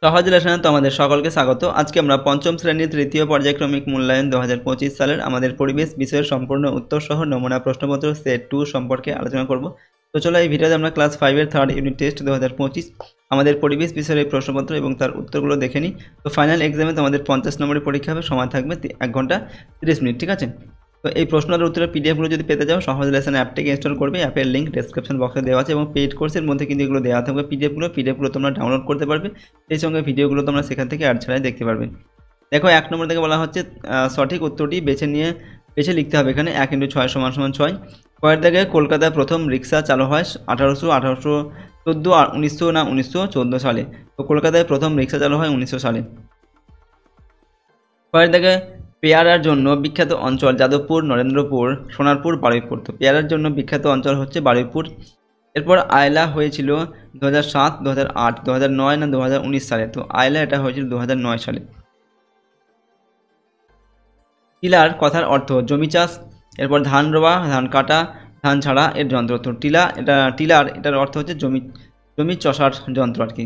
সহজ লেসনে তোমাদের সকলকে স্বাগত। আজকে আমরা পঞ্চম শ্রেণীর তৃতীয় পর্যায়ক্রমিক মূল্যায়ন 2025 সালের আমাদের পরিবেশ বিষয়ের সম্পূর্ণ উত্তর সহ নমুনা প্রশ্নপত্র সেট 2 সম্পর্কে আলোচনা করব। তো চলো এই ভিডিওতে আমরা ক্লাস 5-এর থার্ড ইউনিট টেস্ট 2025 আমাদের পরিবেশ বিষয়ের এই প্রশ্নপত্র এবং তার উত্তরগুলো দেখে নিই। তো ফাইনাল এক্সামে তোমাদের 50 নম্বরের পরীক্ষা হবে, সময় থাকবে 1 ঘন্টা 30 মিনিট, ঠিক আছে? তো এই প্রশ্নের উত্তরের পিডিএফগুলো যদি পেতে যাও সহজ লেসন অ্যাপটিকে ইনস্টল করবে। অ্যাপের লিঙ্ক ডেসক্রিপশন বক্সে দেওয়া আছে এবং পেইড কোর্সের মধ্যে কিন্তু এগুলো দেওয়া থাকবে। পিডিএফগুলো তোমরা ডাউনলোড করতে পারবে, সেই সঙ্গে ভিডিওগুলো তোমরা সেখান থেকে অ্যাড ছাড়াই দেখতে পারবে। দেখো 1 নম্বর থেকে বলা হচ্ছে সঠিক উত্তরটি বেছে লিখতে হবে। এখানে 1 × 6 = 6। কয়ের দাগে কলকাতায় প্রথম রিক্সা চালু হয় 1814, 1900 না 1914 সালে। তো কলকাতায় প্রথম রিক্সা চালু হয় 1900 সালে। কয়ের দাগে পেয়ারার জন্য বিখ্যাত অঞ্চল যাদবপুর, নরেন্দ্রপুর, সোনারপুর, বারুইপুর। তো পেয়ারার জন্য বিখ্যাত অঞ্চল হচ্ছে বারুইপুর। এরপর আয়লা হয়েছিল 2007, 2008, 2009 না 2019 সালে। তো আয়লা এটা হয়েছিল 2009 সালে। টিলার কথার অর্থ জমি চাষ। এরপর ধান রোয়া, ধান কাটা, ধান ছাড়া এর যন্ত্র। তো টিলার এটার অর্থ হচ্ছে জমি চষার যন্ত্র আর কি।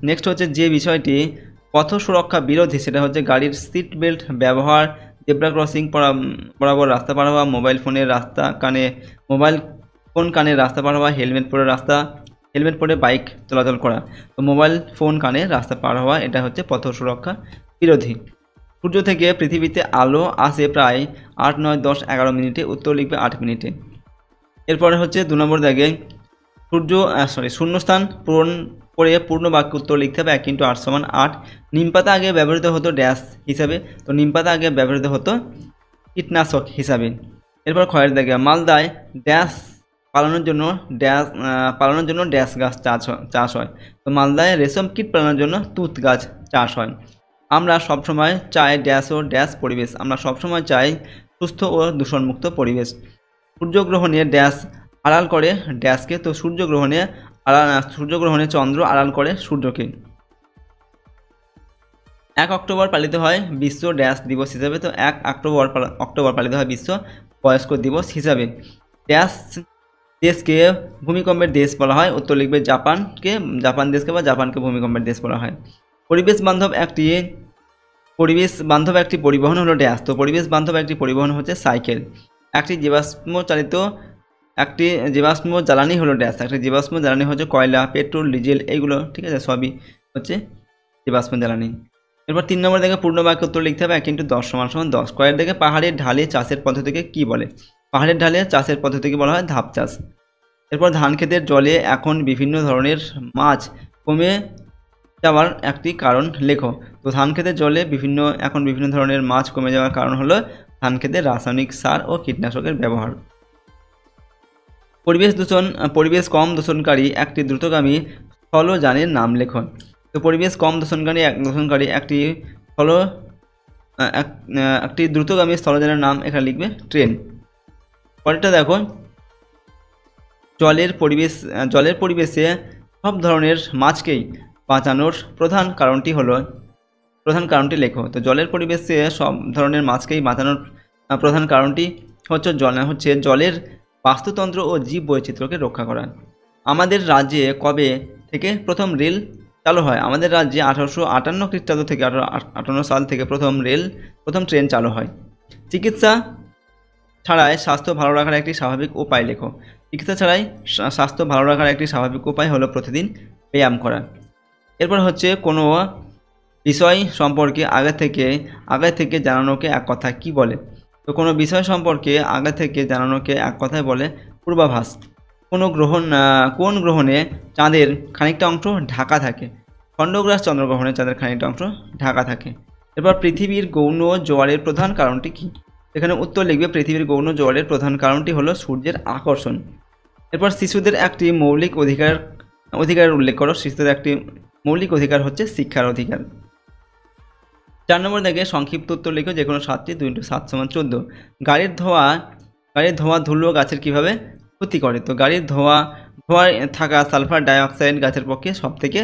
নেক্সট হচ্ছে যে বিষয়টি পথ সুরক্ষা বিরোধী সেটা হচ্ছে গাড়ির সিট বেল্ট ব্যবহার, জেব্রা ক্রসিং বরাবর রাস্তা পার হওয়া, মোবাইল ফোন কানে রাস্তা পার হওয়া, হেলমেট পরে বাইক চলাচল করা। তো মোবাইল ফোন কানে রাস্তা পার হওয়া এটা হচ্ছে পথ সুরক্ষা বিরোধী। সূর্য থেকে পৃথিবীতে আলো আসে প্রায় 8, 9, 10, 11 মিনিটে। উত্তর লিখবে 8 মিনিটে। এরপরে হচ্ছে 2 নম্বর দাগে শূন্যস্থান পূরণ করে পূর্ণ বাক্য উত্তর লিখতে হবে। 1 × 8 = 8। নিমপাতা আগে ব্যবহৃত হতো ড্যাশ হিসাবে। তো নিমপাতা আগে ব্যবহৃত হতো কীটনাশক হিসাবে। এরপর ক্ষয়ের দাগে মালদায় ড্যাশ পালনের জন্য ড্যাশ গাছ চাষ হয়। তো মালদায় রেশম কীট পালনের জন্য তুঁত গাছ চাষ হয়। আমরা সবসময় চাই ড্যাশ ও ড্যাশ পরিবেশ। আমরা সবসময় চাই সুস্থ ও দূষণমুক্ত পরিবেশ। সূর্যগ্রহণে ড্যাশ আড়াল করে ড্যাশকে। তো সূর্যগ্রহণে চন্দ্র আড়াল করে সূর্যকে। 1 অক্টোবর পালিত হয় বিশ্ব ড্যাশ দিবস হিসাবে। তো 1 অক্টোবর পালিত হয় বিশ্ব বয়স্ক দিবস হিসাবে। ড্যাশ দেশকে ভূমিকম্পের দেশ বলা হয়। উত্তর লিখবে জাপান দেশকে বা জাপানকে ভূমিকম্পের দেশ বলা হয়। পরিবেশ বান্ধব একটি পরিবহন হলো ড্যাশ। তো পরিবেশ বান্ধব একটি পরিবহন হচ্ছে সাইকেল। একটি জীবাশ্ম জ্বালানি হলো ড্যাশ। একটি জীবাশ্ম জ্বালানি হচ্ছে কয়লা, পেট্রোল, ডিজেল, এইগুলো, ঠিক আছে? সবই হচ্ছে জীবাশ্ম জ্বালানি। এরপর 3 নম্বর থেকে পূর্ণ বাক্য উত্তর লিখতে হবে। 1 × 10 = 10। কয়ের দিকে পাহাড়ের ঢালে চাষের পদ্ধতিকে কি বলে? পাহাড়ের ঢালে চাষের পদ্ধতিকে বলা হয় ধাপ চাষ। এরপর ধান ক্ষেতের জলে এখন বিভিন্ন ধরনের মাছ কমে যাওয়ার একটি কারণ লেখো। তো ধান ক্ষেতের জলে এখন বিভিন্ন ধরনের মাছ কমে যাওয়ার কারণ হলো ধান ক্ষেতে রাসায়নিক সার ও কীটনাশকের ব্যবহার। পরিবেশ কম দূষণকারী একটি দ্রুতগামী স্থলযানের নাম লেখো। তো পরিবেশ কম দূষণকারী একটি দ্রুতগামী স্থলযানের নাম এখানে লিখবে ট্রেন। পরেরটা দেখো, জলের পরিবেশে সব ধরনের মাছকেই বাঁচানোর প্রধান কারণটি লেখো। তো জলের পরিবেশে সব ধরনের মাছকেই বাঁচানোর প্রধান কারণটি হচ্ছে জলের বাস্তুতন্ত্র ও জীব বৈচিত্র্যকে রক্ষা করা। আমাদের রাজ্যে কবে থেকে প্রথম রেল চালু হয়? আমাদের রাজ্যে 1858 খ্রিস্টাব্দ থেকে 1858 সাল থেকে প্রথম ট্রেন চালু হয়। চিকিৎসা ছাড়াই স্বাস্থ্য ভালো রাখার একটি স্বাভাবিক উপায় লেখো। চিকিৎসা ছাড়াই স্বাস্থ্য ভালো রাখার একটি স্বাভাবিক উপায় হলো প্রতিদিন ব্যায়াম করা। এরপর হচ্ছে কোনো বিষয় সম্পর্কে আগে থেকে জানানোকে এক কথা কি বলে? তো কোনো বিষয় সম্পর্কে আগে থেকে জানানোকে এক কথায় বলে পূর্বাভাস। কোন গ্রহণে চাঁদের খানিকটা অংশ ঢাকা থাকে? খণ্ডগ্রাস চন্দ্রগ্রহণে চাঁদের খানিকটা অংশ ঢাকা থাকে। এরপর পৃথিবীর গৌণ জোয়ারের প্রধান কারণটি কি? এখানে উত্তর লিখবে পৃথিবীর গৌণ জোয়ারের প্রধান কারণটি হলো সূর্যের আকর্ষণ। এরপর শিশুদের একটি মৌলিক অধিকারের উল্লেখ করো। শিশুদের একটি মৌলিক অধিকার হচ্ছে শিক্ষার অধিকার। 4 নম্বর দাগে সংক্ষিপ্ত উত্তর লিখো, যে কোনো 7টি। 2 × 7 = 14। গাড়ির ধোঁয়া ধুলো গাছের কিভাবে ক্ষতি করে? তো গাড়ির ধোঁয়ায় থাকা সালফার ডাই অক্সাইড গাছের পক্ষে সবথেকে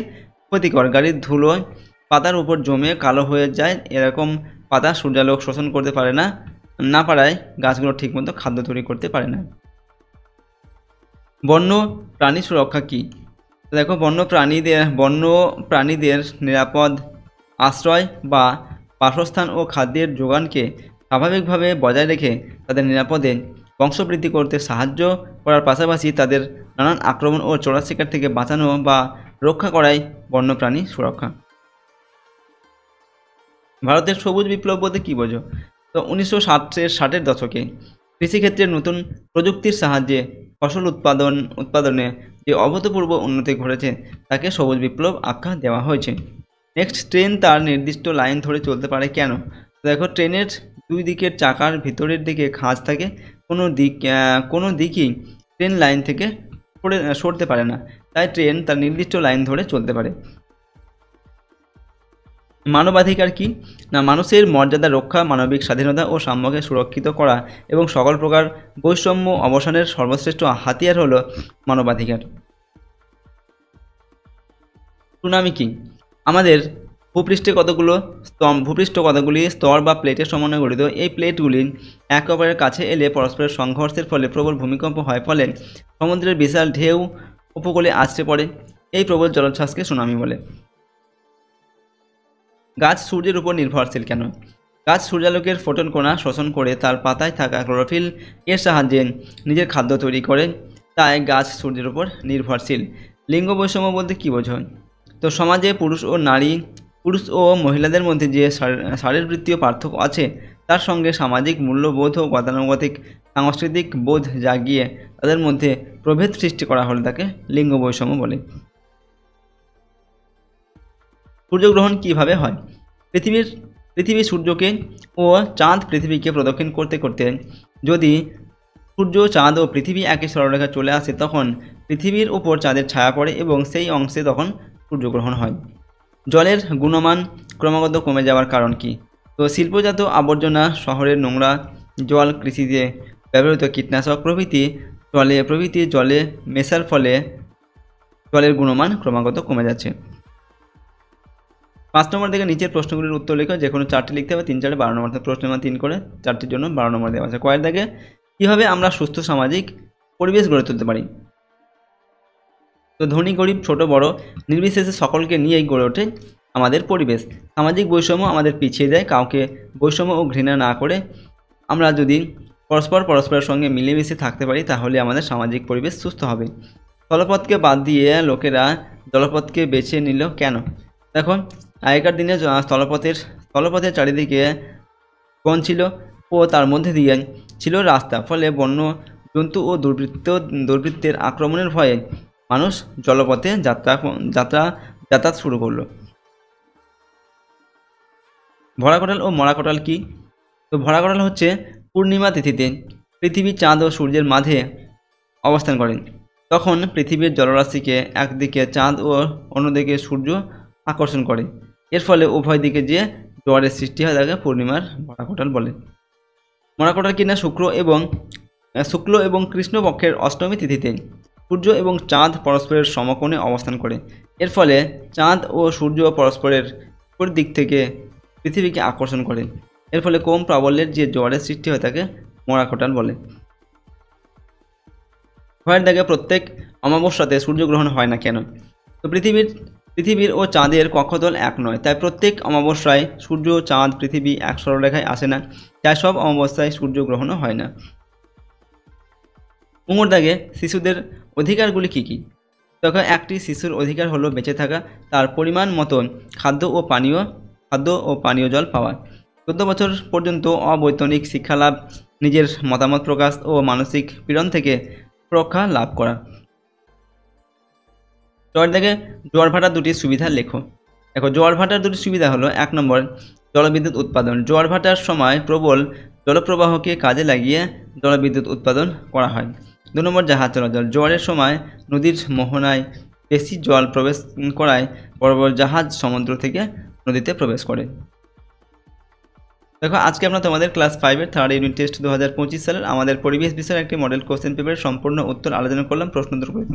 ক্ষতিকর। গাড়ির ধুলো পাতার উপর জমে কালো হয়ে যায়। এরকম পাতা সূর্যালোক শোষণ করতে পারে না পারায় গাছগুলো ঠিকমতো খাদ্য তৈরি করতে পারে না। বন্য প্রাণী সুরক্ষা কি? দেখো বন্য প্রাণীদের নিরাপদ আশ্রয় বা বাসস্থান ও খাদ্যের যোগানকে স্বাভাবিকভাবে বজায় রেখে তাদের নিরাপদে বংশবৃদ্ধি করতে সাহায্য করার পাশাপাশি তাদের নানান আক্রমণ ও চোরা শিকার থেকে বাঁচানো বা রক্ষা করাই বন্যপ্রাণী সুরক্ষা। ভারতের সবুজ বিপ্লব বলতে কী বোঝো? তো 1960-এর দশকে কৃষিক্ষেত্রে নতুন প্রযুক্তির সাহায্যে ফসল উৎপাদনে যে অভূতপূর্ব উন্নতি ঘটেছে তাকে সবুজ বিপ্লব আখ্যা দেওয়া হয়েছে। নেক্সট, ট্রেন তার নির্দিষ্ট লাইন ধরে চলতে পারে কেন? দেখো, ট্রেনের দুই দিকের চাকার ভিতরের দিকে খাঁজ থাকে, কোনো দিকই ট্রেন লাইন থেকে সরতে পারে না, তাই ট্রেন তার নির্দিষ্ট লাইন ধরে চলতে পারে। মানবাধিকার কি না? মানুষের মর্যাদা রক্ষা, মানবিক স্বাধীনতা ও সাম্যকে সুরক্ষিত করা এবং সকল প্রকার বৈষম্য অবসানের সর্বশ্রেষ্ঠ হাতিয়ার হলো মানবাধিকার। সুনামি কি? আমাদের ভূপৃষ্ঠ কতগুলি স্তর বা প্লেটের সমন্বয়ে গঠিত। এই প্লেটগুলি একে অপরের কাছে এলে পরস্পরের সংঘর্ষের ফলে প্রবল ভূমিকম্প হয়, ফলে সমুদ্রের বিশাল ঢেউ উপকূলে আছড়ে পড়ে। এই প্রবল জলোচ্ছ্বাসকে সুনামি বলে। গাছ সূর্যের উপর নির্ভরশীল কেন? গাছ সূর্যালোকের ফোটন কণা শোষণ করে তার পাতায় থাকা ক্লোরোফিল এর সাহায্যে নিজের খাদ্য তৈরি করে, তাই গাছ সূর্যের উপর নির্ভরশীল। লিঙ্গ বৈষম্য বলতে কী বোঝো? তো সমাজে পুরুষ ও মহিলাদের মধ্যে যে শারীরবৃত্তীয় পার্থক্য আছে তার সঙ্গে সামাজিক মূল্যবোধ ও গতানুগতিক সাংস্কৃতিক বোধ জাগিয়ে তাদের মধ্যে প্রভেদ সৃষ্টি করা হলে তাকে লিঙ্গ বৈষম্য বলে। সূর্যগ্রহণ কিভাবে হয়? পৃথিবী সূর্যকে ও চাঁদ পৃথিবীকে প্রদক্ষিণ করতে করতে যদি সূর্য, চাঁদ ও পৃথিবী একই সরলরেখা চলে আসে তখন পৃথিবীর উপর চাঁদের ছায়া পড়ে এবং সেই অংশে তখন সূর্যগ্রহণ হয়। জলের গুণমান ক্রমাগত কমে যাওয়ার কারণ কি? তো শিল্পজাত আবর্জনা, শহরের নোংরা জল, কৃষিতে ব্যবহৃত কীটনাশক প্রভৃতি জলে মেশার ফলে জলের গুণমান ক্রমাগত কমে যাচ্ছে। 5 নম্বর থেকে নিচের প্রশ্নগুলির উত্তর লেখো, যে কোনো 4টি লিখতে হবে, 3 4 12 নম্বর প্রশ্ন 3 করে 4টির জন্য 12 নম্বর দেওয়া আছে। কয়ের দাগে কীভাবে আমরা সুস্থ সামাজিক পরিবেশ গড়ে তুলতে পারি? তো ধনী গরিব ছোট বড় নির্বিশেষে সকলকে নিয়েই গড়ে ওঠে আমাদের পরিবেশ। সামাজিক বৈষম্য আমাদের পিছিয়ে দেয়। কাউকে বৈষম্য ও ঘৃণা না করে আমরা যদি পরস্পরের সঙ্গে মিলেমিশে থাকতে পারি তাহলে আমাদের সামাজিক পরিবেশ সুস্থ হবে। স্থলপথকে বাদ দিয়ে লোকেরা জলপথকে বেছে নিল কেন? দেখো, আগেকার দিনে স্থলপথের চারিদিকে বন ছিল ও তার মধ্যে দিয়ে ছিল রাস্তা, ফলে বন্য জন্তু ও দুর্বৃত্তের আক্রমণের ভয়ে মানুষ জলপথে যাতায়াত শুরু করলো। ভরাকটাল ও মরাকটাল কি? তো ভরাকটাল হচ্ছে পূর্ণিমা তিথিতে পৃথিবী, চাঁদ ও সূর্যের মাঝে অবস্থান করেন। তখন পৃথিবীর জলরাশিকে একদিকে চাঁদ ও অন্যদিকে সূর্য আকর্ষণ করে। এর ফলে উভয় দিকে যে জোয়ারের সৃষ্টি হয় তাকে পূর্ণিমার ভরাকটাল বলে। মরাকটাল কিনা শুক্ল এবং কৃষ্ণপক্ষের অষ্টমী তিথিতে সূর্য এবং চাঁদ পরস্পরের সমকোণে অবস্থান করে। এর ফলে চাঁদ ও সূর্য পরস্পরের বিপরীত দিক থেকে পৃথিবীকে আকর্ষণ করে। এর ফলে কম প্রাবল্যের যে জোয়ারের সৃষ্টি হয় তাকে মরাকটাল বলে। ভয়ের দাগে প্রত্যেক অমাবস্যাতে সূর্যগ্রহণ হয় না কেন? তো পৃথিবীর ও চাঁদের কক্ষতল এক নয়, তাই প্রত্যেক অমাবস্যায় সূর্য, চাঁদ, পৃথিবী এক সরলরেখায় আসে না, তাই সব অমাবস্যায় সূর্যগ্রহণও হয় না। উমর দাগে শিশুদের অধিকারগুলি কী কী? তখন একটি শিশুর অধিকার হলো বেঁচে থাকা, তার পরিমাণ মতো খাদ্য ও পানীয় জল পাওয়া, 14 বছর পর্যন্ত অবৈতনিক শিক্ষালাভ, নিজের মতামত প্রকাশ ও মানসিক পীড়ন থেকে সুরক্ষা লাভ করা। জোয়ার ভাটার দুটি সুবিধা লেখো। দেখো, জোয়ার ভাটার দুটি সুবিধা হলো, 1 নম্বর জলবিদ্যুৎ উৎপাদন। জোয়ার ভাটার সময় প্রবল জলপ্রবাহকে কাজে লাগিয়ে জলবিদ্যুৎ উৎপাদন করা হয়। 2 নম্বর জাহাজ চলাচল। জোয়ারের সময় নদীর মোহনায় বেশি জল প্রবেশ করায় বড় বড় জাহাজ সমুদ্র থেকে নদীতে প্রবেশ করে। দেখো আজকে আমরা তোমাদের ক্লাস 5-এর থার্ড ইউনিট টেস্ট 2025 সালের আমাদের পরিবেশ বিষয়ের একটি মডেল কোশ্চেন পেপারের সম্পূর্ণ উত্তর আলোচনা করলাম, প্রশ্নোত্তর করে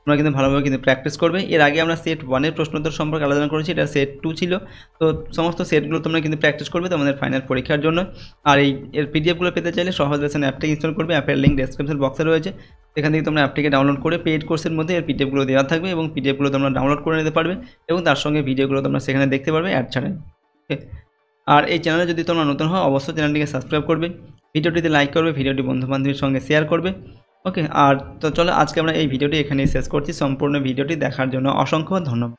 তোমরা কিন্তু ভালোভাবে কিন্তু প্র্যাকটিস করবে। এর আগে আমরা সেট 1-এর প্রশ্নোত্তর সম্পর্কে আলোচনা করেছি, এটা সেট 2 ছিল। তো সমস্ত সেটগুলো তোমরা কিন্তু প্র্যাকটিস করবে তোমাদের ফাইনাল পরীক্ষার জন্য। আর এর পিডিএফগুলো পেতে চাইলে সহজ লেসন অ্যাপটি ইনস্টল করবে। অ্যাপের লিঙ্ক ডেসক্রিপশন বক্সে রয়েছে, সেখান থেকে তোমরা অ্যাপটিকে ডাউনলোড করে পেইড কোর্সের মধ্যে এর পিডিএফগুলো দেওয়া থাকবে এবং পিডিএফগুলো তোমরা ডাউনলোড করে নিতে পারবে এবং তার সঙ্গে ভিডিওগুলো তোমরা সেখানে দেখতে পারবে অ্যাড ছাড়াই। ওকে, আর এই চ্যানেলে যদি তোমরা নতুন হও অবশ্যই চ্যানেলটিকে সাবস্ক্রাইব করবে, ভিডিওটিতে লাইক করবে, ভিডিওটি বন্ধুবান্ধবের সঙ্গে শেয়ার করবে। ওকে, আর তো চলো আজকে আমরা এই ভিডিওটি এখানেই শেষ করছি। সম্পূর্ণ ভিডিওটি দেখার জন্য অসংখ্য ধন্যবাদ।